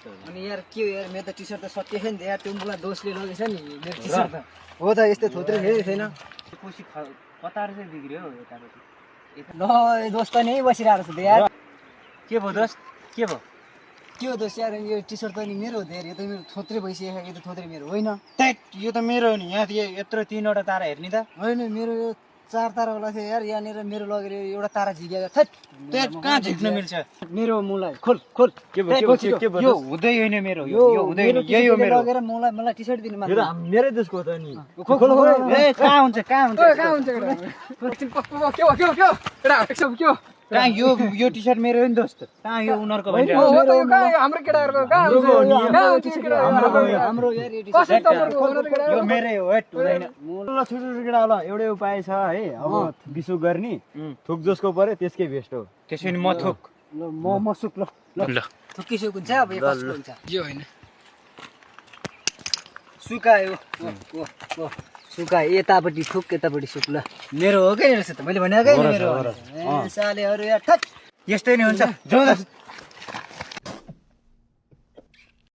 अनि यार के हो यार मेरो त टी-शर्ट त सकिएछ नि त यार त्यो मलाई दोषले लगेछ नि मेरो टी-शर्ट त हो त यस्तो थोत्रे धेरै थिएन कोसी कता रहेछ बिग्रियो यतापट्टि ल दोस्त त नै बसिरहेको छ त यार के भयो दोस्त के भयो के हो दोस्त यार यो टी-शर्ट त नि मेरो हो त यार यो त मेरो थोत्रे भइसक्यो यो त थोत्रे मेरो होइन ट्याक यो त मेरो हो नि यहाँ यत्रो 3वटा तारा हेर्ने त होइन मेरो यो 4 तारावाला थियो यार यहाँनिर मेरो लगेर एउटा तारा झिक्यो थैट त्यहाँ कहाँ झिक्न मिल्छ मेरो मुलाई खोल खोल के भयो यो हुँदै होइन मेरो यो हुँदै होइन यही हो मेरो लगेर मलाई टी-शर्ट दिनु यो त मेरै देशको हो त नि खोल ए कहाँ हुन्छ कहाँ यो टी-शर्ट मेरो हो नि दोस्त कहाँ यो उनीहरूको हाम्रो केटाहरुको कहाँ हाम्रो यार यो मेरै हो हेट हुँदैन ल छोटो केटा ल एउटै उपाय छ है अब बिसु गर्ने थुक जसको पर्यो त्यसकै बेस्ट हो त्यसो नि म थुक ल म सुक ल थुकिसक हुन्छ अब यो कसको हुन्छ यो होइन सुकायो ओ सुकायो यतापट्टि थुक यतापट्टि सुक ल मेरो हो के रहेछ त मैले भनेकै नि मेरो हो सालेहरु यार ठक यस्तै नै हुन्छ